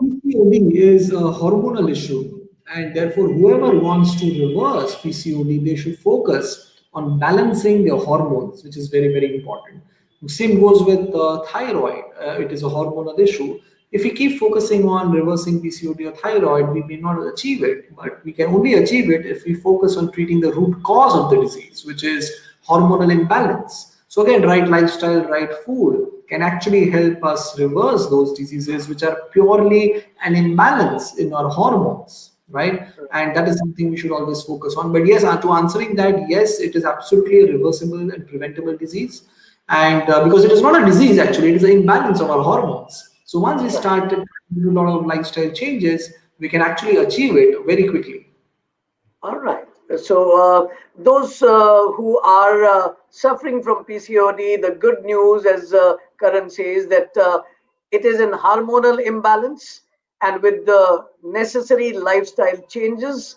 PCOD is a hormonal issue, and therefore, whoever wants to reverse PCOD, they should focus on balancing their hormones, which is very, very important. Same goes with thyroid. It is a hormonal issue. If we keep focusing on reversing PCOD or thyroid, we may not achieve it, but we can only achieve it if we focus on treating the root cause of the disease, which is hormonal imbalance. So again, right lifestyle, right food can actually help us reverse those diseases which are purely an imbalance in our hormones, right? And that is something we should always focus on. But yes, to answering that, yes, it is absolutely a reversible and preventable disease. And because it is not a disease, actually, it is an imbalance of our hormones. So once we Right. start to do a lot of lifestyle changes, we can actually achieve it very quickly. All right. So, those who are suffering from PCOD, the good news, as Karan says, that it is in hormonal imbalance, and with the necessary lifestyle changes,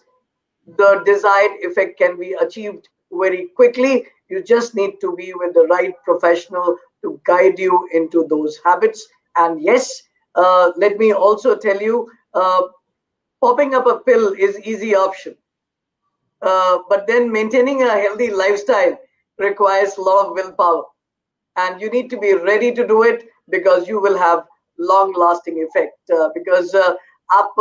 the desired effect can be achieved very quickly. You just need to be with the right professional to guide you into those habits. And yes, let me also tell you, popping up a pill is easy option, but then maintaining a healthy lifestyle requires a lot of willpower, and you need to be ready to do it because you will have long lasting effect. Because up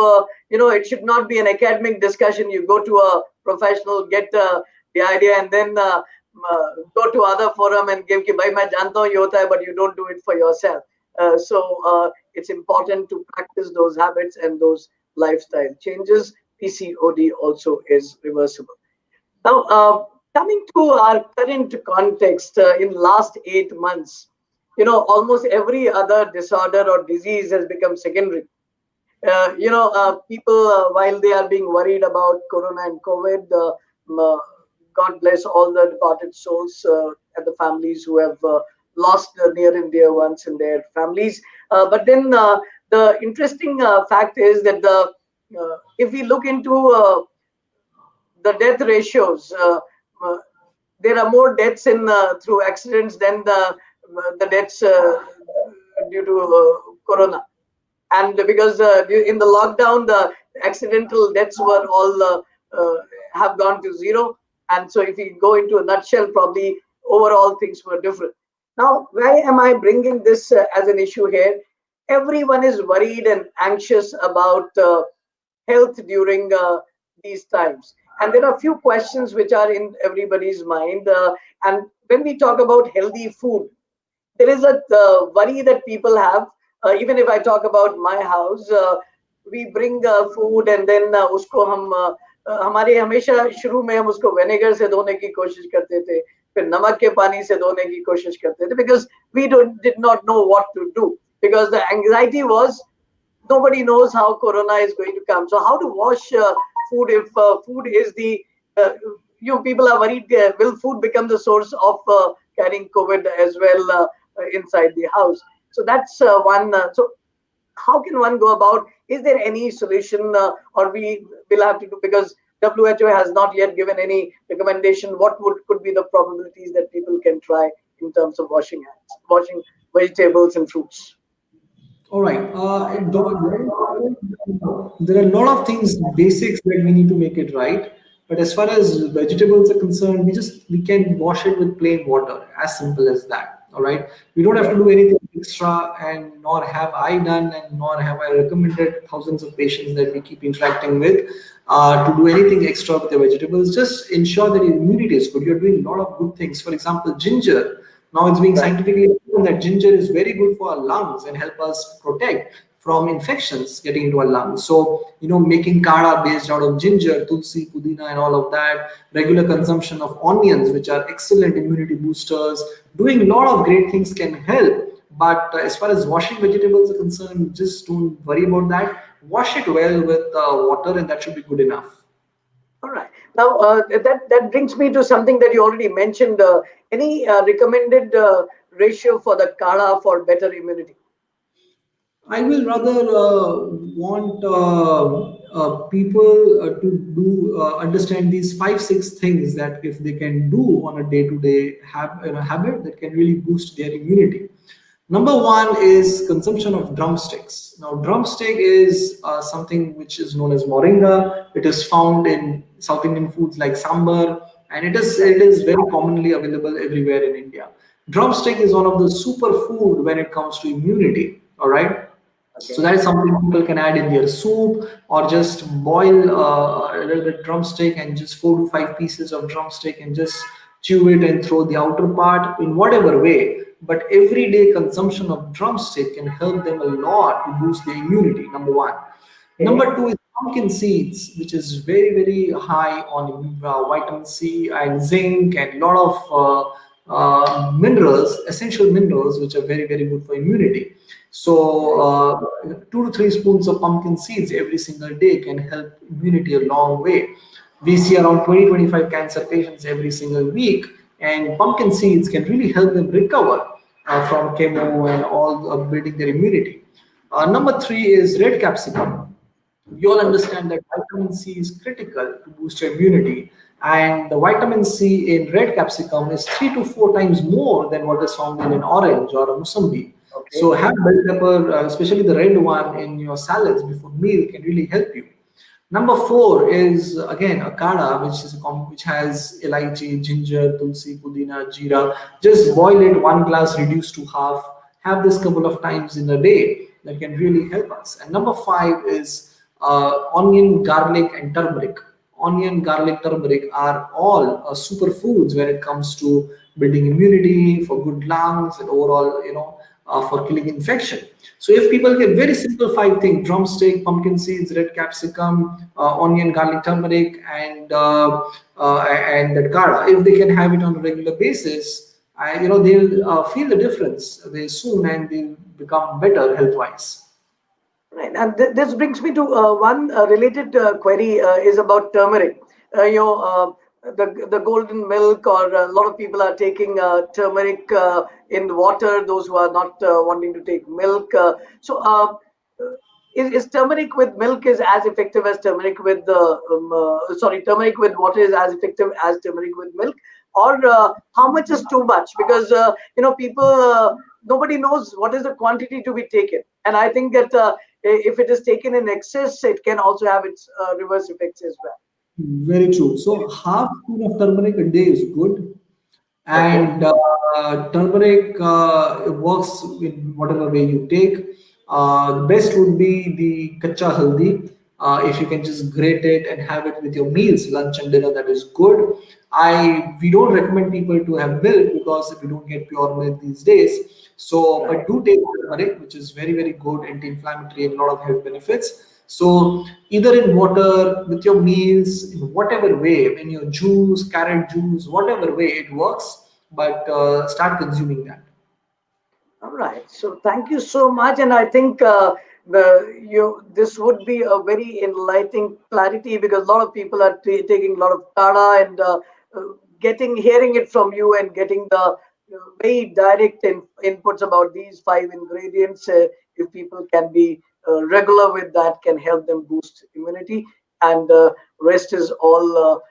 it should not be an academic discussion. You go to a professional, get the idea, and then go to other forum and give ki bhai main janta hu ye hota hai, but you don't do it for yourself. So it's important to practice those habits and those lifestyle changes. PCOD also is reversible. Now, coming to our current context, in last 8 months, almost every other disorder or disease has become secondary. People, while they are being worried about Corona and COVID, God bless all the departed souls and the families who have lost near and dear ones in their families. But then the interesting fact is that if we look into the death ratios, uh, there are more deaths in through accidents than the deaths due to corona. And because in the lockdown, the accidental deaths were all have gone to zero. And so if we go into a nutshell, probably overall things were different. Now, why am I bringing this as an issue here? Everyone is worried and anxious about health during these times. And there are a few questions which are in everybody's mind. And when we talk about healthy food, there is a worry that people have. Even if I talk about my house, we bring food and then उसको हम हमारे हमेशा शुरू में हम उसको vinegar से धोने की कोशिश करते थे, फिर नमक के पानी से धोने की कोशिश करते थे, because we did not know what to do, because the anxiety was nobody knows how corona is going to come. So how to wash food if food is the uh, people are worried, will food become the source of carrying COVID as well inside the house? So that's one. So how can one go about? Is there any solution, or we will have to do, because WHO has not yet given any recommendation? What would could be the probabilities that people can try in terms of washing hands, washing vegetables and fruits? All right. There are a lot of things, basics that we need to make it right. But as far as vegetables are concerned, we can wash it with plain water, as simple as that. All right. We don't have to Okay. do anything extra, and nor have I done, and nor have I recommended thousands of patients that we keep interacting with to do anything extra with the vegetables. Just ensure that your immunity is good. You're doing a lot of good things. For example, ginger. Now it's being Right. scientifically proven that ginger is very good for our lungs and help us protect from infections getting into our lungs. So, making kada based out of ginger, tulsi, pudina, and all of that, regular consumption of onions, which are excellent immunity boosters, doing a lot of great things can help. But as far as washing vegetables are concerned, just don't worry about that. Wash it well with water, and that should be good enough. All right. Now, that brings me to something that you already mentioned. Any recommended ratio for the kala for better immunity? I will rather want people to do understand these 5 6 things that if they can do on a day-to-day habit that can really boost their immunity. Number one is consumption of drumsticks. Now, drumstick is something which is known as moringa. It is found in South Indian foods like sambar, and Right. it is very commonly available everywhere in India. Drumstick is one of the superfood when it comes to immunity. All right, so Okay. that is something people can add in their soup, or just boil a little bit drumstick and just 4 to 5 pieces of drumstick and just chew it and throw the outer part in whatever way. But everyday consumption of drumstick can help them a lot to boost their immunity. Number one. Okay. Number two is pumpkin seeds, which is very, very high on vitamin C and zinc and a lot of minerals, essential minerals, which are very, very good for immunity. So, Right. 2 to 3 spoons of pumpkin seeds every single day can help immunity a long way. We see around 20-25 cancer patients every single week, and pumpkin seeds can really help them recover from chemo and all building their immunity. Number three is red capsicum. You all Okay. understand that vitamin C is critical to boost your immunity, and the vitamin C in red capsicum is 3 to 4 times more than what is found in an orange or a musambi. So Okay. have bell pepper, especially the red one, in your salads before meal can really help you. Number four is again a kada, which has elaichi, ginger, tulsi, pudina, jeera. Just boil it 1 glass, reduce to half. Have this couple of times in a day. That can really help us. And number five is onion, garlic, and turmeric. Onion, garlic, turmeric are all superfoods when it comes to building immunity, for good lungs, and overall, for killing infection. So if people get very simple five things: drumstick, pumpkin seeds, red capsicum, onion, garlic, turmeric, and that kara, if they can have it on a regular basis, they'll feel the difference very soon and they'll become better health wise. Right, and this brings me to one related query is about turmeric. The golden milk, or a lot of people are taking turmeric in water. Those who are not wanting to take milk. Is turmeric with milk is as effective as turmeric with sorry, turmeric with water is as effective as turmeric with milk, or how much is too much? Because people, nobody knows what is the quantity to be taken, and I think that if it is taken in excess, it can also have its reverse effects as well. Very true. So half spoon of turmeric a day is good, Okay. and turmeric works in whatever way you take. The best would be the kacha haldi. If you can just grate it and have it with your meals, lunch and dinner, that is good. We don't recommend people to have milk because we don't get pure milk these days. So, but Right. do take turmeric, which is very, very good, anti-inflammatory, and a lot of health benefits. So either in water, with your meals, in whatever way, in your juice, carrot juice, whatever way it works, but start consuming that. All right. So thank you so much, and I think this would be a very enlightening clarity, because a lot of people are taking a lot of tada, and uh, getting hearing it from you and getting the very direct inputs about these five ingredients. If people can be regular with that, can help them boost immunity, and rest is all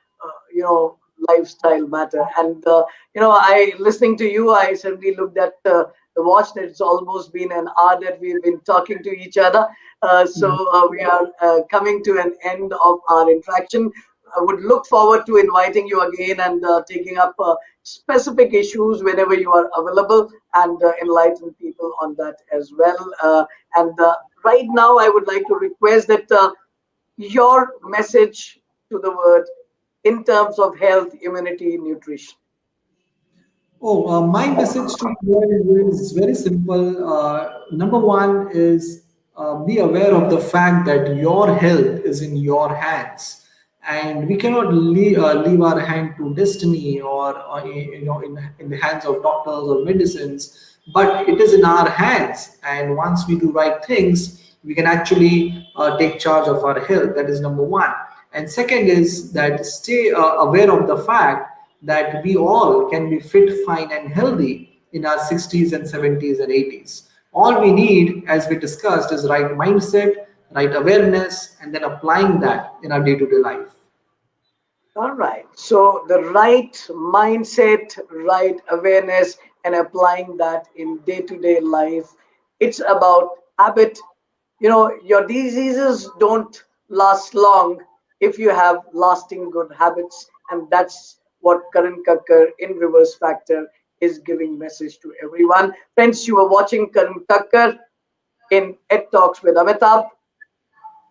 lifestyle matter. And I listening to you, I suddenly looked at the watch, that it's almost been an hour that we've been talking to each other. We are coming to an end of our interaction. I would look forward to inviting you again, and taking up specific issues whenever you are available, and enlighten people on that as well. And right now, I would like to request that your message to the world in terms of health, immunity, nutrition. Oh, my message to you all is very simple. Number one is be aware of the fact that your health is in your hands, and we cannot leave our hand to destiny, or in the hands of doctors or medicines. But it is in our hands, and once we do right things, we can actually take charge of our health. That is number one. And second is that stay aware of the fact that we all can be fit, fine, and healthy in our 60s and 70s and 80s. All we need, as we discussed, is right mindset, right awareness, and then applying that in our day to day life. All right. So the right mindset, right awareness, and applying that in day-to-day life. It's about habit. Your diseases don't last long if you have lasting good habits. And that's what Karan Kakkar in Reverse Factor is giving message to everyone. Friends, you are watching Karan Kakkar in Ed Talks with Amitabh.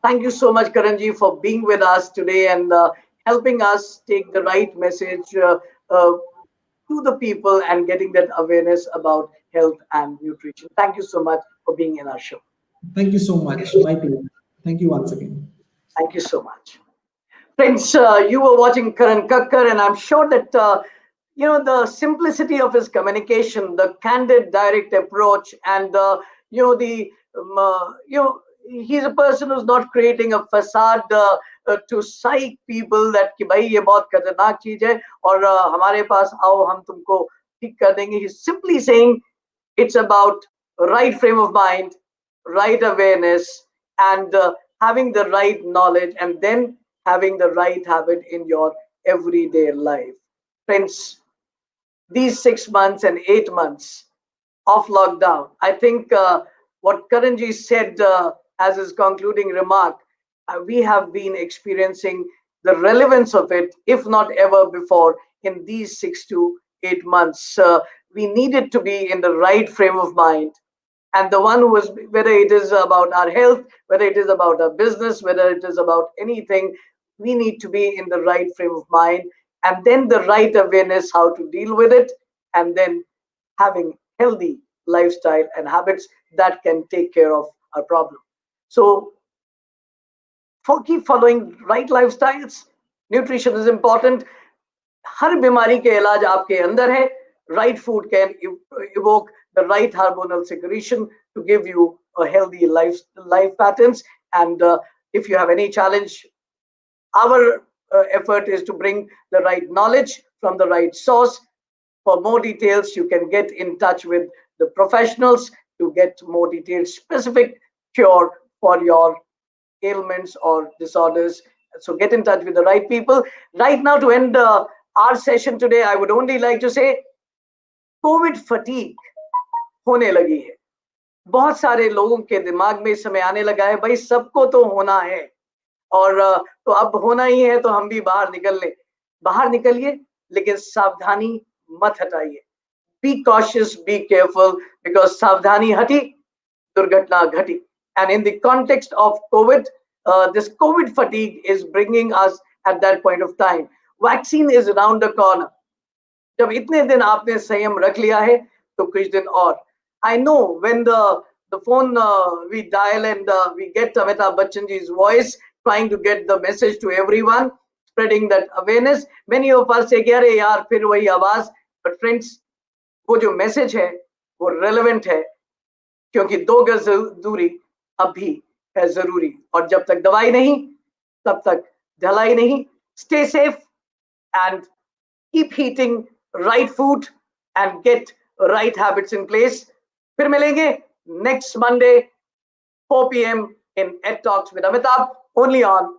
Thank you so much, Karanji, for being with us today, and helping us take the right message. to the people and getting that awareness about health and nutrition. Thank you so much for being in our show. Thank you so much. My pleasure. Thank you once again. Thank you so much. Friends, you were watching Karan Kakkad, and I'm sure that the simplicity of his communication, the candid, direct approach, and the he's a person who's not creating a facade to psych people that कि भाई ये बहुत खतरनाक चीज है और हमारे पास आओ हम तुमको ठीक कर देंगे. He's simply saying it's about right frame of mind, right awareness, and having the right knowledge, and then having the right habit in your everyday life. Friends, these 6 months and 8 months of lockdown, I think what Karanji said as his concluding remark, we have been experiencing the relevance of it, if not ever before, in these 6 to 8 months. We needed to be in the right frame of mind. And the one who was, whether it is about our health, whether it is about our business, whether it is about anything, we need to be in the right frame of mind, and then the right awareness how to deal with it, and then having healthy lifestyle and habits that can take care of our problem. So keep following right lifestyles. Nutrition is important. हर बीमारी के इलाज आपके अंदर है. Right food can evoke the right hormonal secretion to give you a healthy life patterns. And if you have any challenge, our effort is to bring the right knowledge from the right source. For more details, you can get in touch with the professionals to get more detailed, specific cure for your ailments or disorders. So get in touch with the right people. Right now, to end our session today, I would only like to say COVID fatigue होने लगी है. बहुत सारे लोगों के दिमाग में इस समय आने लगा है भाई सबको तो होना है और तो अब होना ही है तो हम भी बाहर निकल लें. बाहर निकलिए लेकिन सावधानी मत हटाइए. Be cautious, be careful, because सावधानी हटी दुर्घटना घटी. And in the context of COVID, this COVID fatigue is bringing us at that point of time. Vaccine is around the corner. जब इतने दिन आपने संयम रख लिया है तो कुछ दिन और. I know when the phone we dial and we get Amitabh Bachchan ji's voice trying to get the message to everyone, spreading that awareness. Many of us say अरे यार फिर वही आवाज. But friends, वो जो मैसेज है वो relevant है क्योंकि 2 गज दूरी अब भी है जरूरी. और जब तक दवाई नहीं तब तक ढलाई नहीं. Stay safe and keep eating right food and get right habits in place. फिर मिलेंगे next Monday 4 p.m. in Ed Talks with Amitabh, only on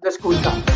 the School Time.